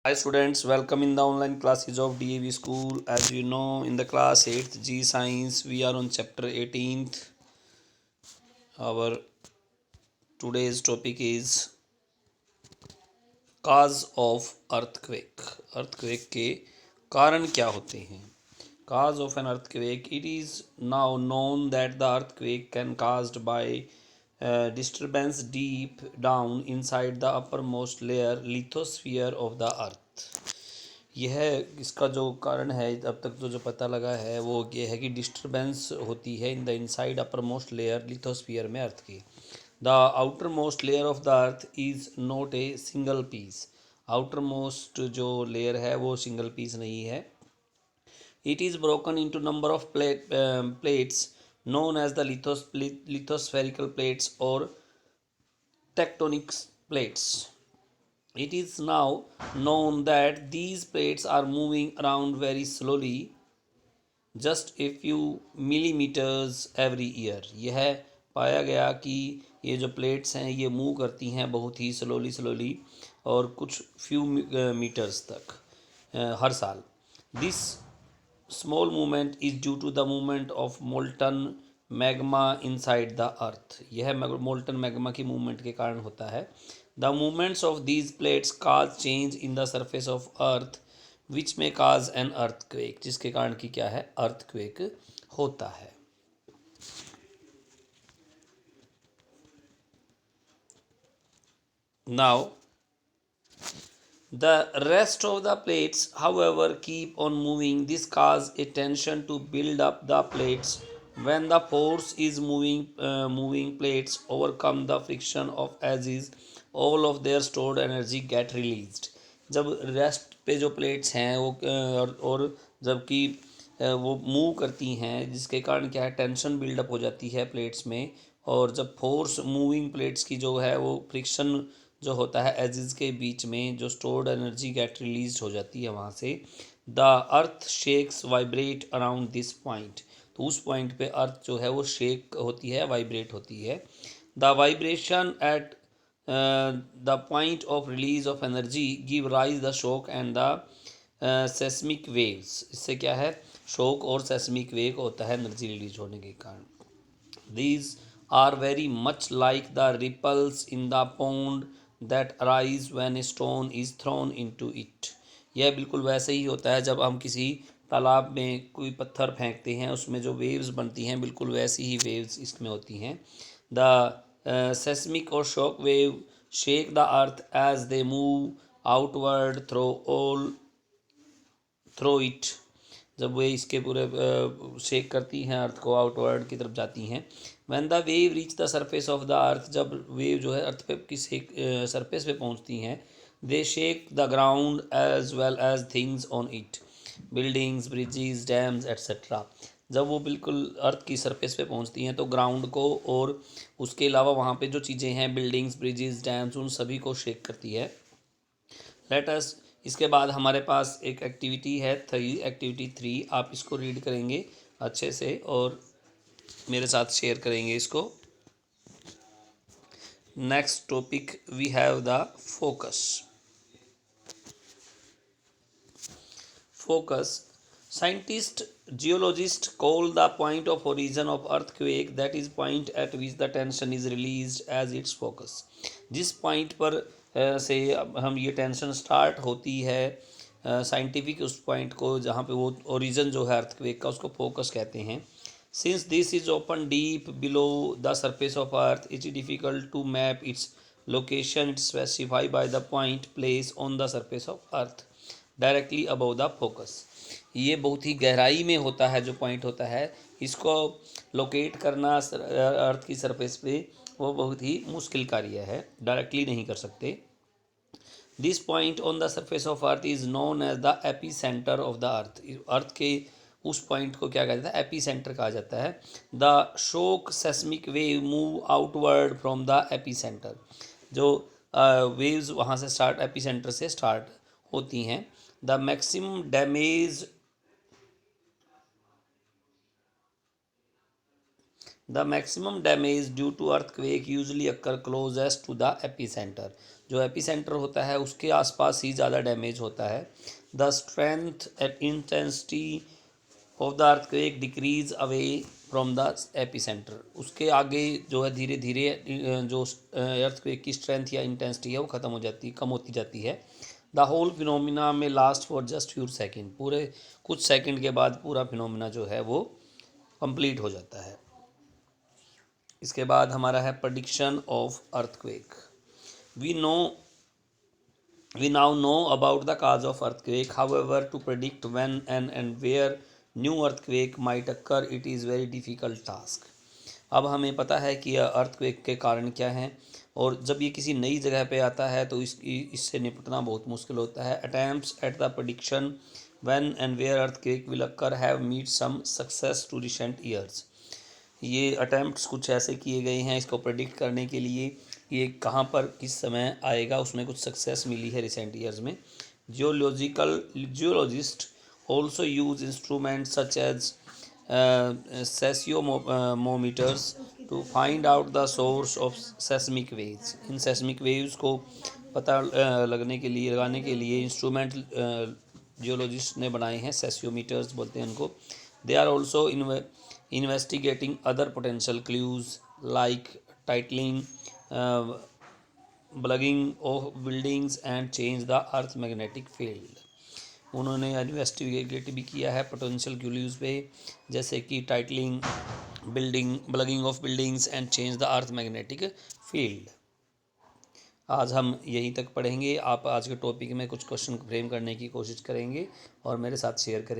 Hi students, welcome in the online classes of DAV school. As you know, in the class 8th G Science, we are on chapter 18th. Our today's topic is cause of earthquake. Earthquake के कारण क्या होते हैं? Cause of an earthquake. It is now known that the earthquake can caused by disturbance deep down inside the uppermost layer lithosphere of the earth. यह इसका जो कारण है अब तक तो जो पता लगा है वो ये है कि डिस्टरबेंस होती है in the inside upper most layer lithosphere में अर्थ की। The outer most layer of the earth is not a single piece. Outer most जो लेयर है वो सिंगल पीस नहीं है। It is broken into number of plates known as the lithospherical plates or tectonic plates. It is now known that these plates are moving around very slowly, just a few millimeters every year. यह पाया गया कि ये जो plates हैं ये move करती हैं बहुत ही स्लोली और कुछ फ्यू मीटर्स तक हर साल. This small movement is due to the movement of molten magma inside the earth. यह मोल्टन मैग्मा की मूवमेंट के कारण होता है. The movements of these plates cause change in the surface of earth which may cause an earthquake, जिसके कारण की क्या है अर्थक्वेक होता है. Now the rest of the plates, however, keep on moving. This causes a tension to build up the plates. When the force is moving plates overcome the friction of edges, all of their stored energy get released. जब rest पे जो plates हैं वो और जबकि वो move करती हैं जिसके कारण क्या है टेंशन बिल्डअप हो जाती है प्लेट्स में. और जब फोर्स मूविंग प्लेट्स की जो है वो फ्रिक्शन जो होता है एजिज के बीच में जो स्टोर्ड एनर्जी गेट रिलीज हो जाती है वहाँ से. The earth shakes vibrate around this point. तो उस पॉइंट पे अर्थ जो है वो शेक होती है वाइब्रेट होती है. The vibration at the point of release of energy give rise the shock and the seismic waves. इससे क्या है शॉक और सेस्मिक वेव होता है एनर्जी रिलीज होने के कारण. These are very much like the ripples in the pond that arise when a stone is thrown into it. यह बिल्कुल वैसे ही होता है जब हम किसी तालाब में कोई पत्थर फेंकते हैं उसमें जो वेव्स बनती हैं बिल्कुल वैसी ही वेव्स इसमें होती हैं. द सेस्मिक और shock wave shake the earth as they move outward through it. जब वे इसके पूरे शेक करती हैं अर्थ को आउटवर्ड की तरफ जाती हैं. When the wave reach the surface of the अर्थ, जब वेव जो है अर्थ पे की सरफेस पे पहुंचती हैं, they shake the ground as well as things on it, buildings bridges dams etcetera. जब वो बिल्कुल अर्थ की सरफेस पे पहुंचती हैं तो ग्राउंड को और उसके अलावा वहाँ पे जो चीज़ें हैं बिल्डिंग्स ब्रिजेस डैम्स उन सभी को शेक करती है. लेट अस इसके बाद हमारे पास एक एक्टिविटी है एक्टिविटी 3. आप इसको रीड करेंगे अच्छे से और मेरे साथ शेयर करेंगे इसको. Next topic we have the focus. Focus scientist geologist call the point of origin of earthquake that is point at which the tension is released as its focus. जिस पॉइंट पर से हम ये टेंशन स्टार्ट होती है scientific उस point को जहाँ पे वो ओरिजिन जो है अर्थक्वेक का उसको फोकस कहते हैं. Since this is open deep below the surface of Earth, it is difficult to map its location. It's specified by the point placed on the surface of Earth directly above the focus. ये बहुत ही गहराई में होता है जो point होता है इसको लोकेट करना अर्थ की सरफेस पे वो बहुत ही मुश्किल कार्य है, डायरेक्टली नहीं कर सकते. This point on the surface of earth is known as the epicentre of the earth. Earth के उस पॉइंट को क्या कहते हैं एपी सेंटर कहा जाता है. The shock seismic wave move outward from the epicentre. जो वेव्स वहाँ से स्टार्ट एपी सेंटर से स्टार्ट होती हैं. The maximum damage the maximum damage due to earthquake usually occur closest to the epicentre. जो एपीसेंटर होता है उसके आसपास ही ज़्यादा डैमेज होता है। The strength at intensity of the earthquake decrease away from the epicentre. उसके आगे जो है धीरे धीरे जो अर्थक्वेक की स्ट्रेंथ या इंटेंसिटी है वो ख़त्म हो जाती है, कम होती जाती है। द होल फिनोमिना में last for just few second. पूरे कुछ सेकंड के बाद पूरा फिनोमिना जो है वो कंप्लीट हो जाता है। इसके बाद हमारा है prediction of earthquake. We know we now know about the cause of earthquake. However, to predict when and where new earthquake might occur, it is very difficult task. अब हमें पता है कि अर्थक्वेक के कारण क्या हैं, और जब ये किसी नई जगह पे आता है तो इससे निपटना बहुत मुश्किल होता है। Attempts at the prediction when and where earthquake will occur have made some success to recent years. ये अटैम्प्ट्स कुछ ऐसे किए गए हैं इसको प्रेडिक्ट करने के लिए कि ये कहाँ पर किस समय आएगा, उसमें कुछ सक्सेस मिली है रिसेंट ईयर्स में। Geologist also use instrument such as seismometers to find out the source of seismic waves. इन सेस्मिक वेव्स को पता लगाने के लिए इंस्ट्रूमेंट जियोलॉजिस्ट ने बनाए हैं, सेस्योमीटर्स बोलते हैं उनको। They are also investigating other potential clues like titling, plugging of buildings and change the earth magnetic field. उन्होंने इन्वेस्टिगेट भी किया है पोटेंशियल क्यूज पे, जैसे कि titling, building, plugging of buildings and change the earth magnetic field. आज हम यहीं तक पढ़ेंगे। आप आज के टॉपिक में कुछ क्वेश्चन फ्रेम करने की कोशिश करेंगे और मेरे साथ शेयर करेंगे।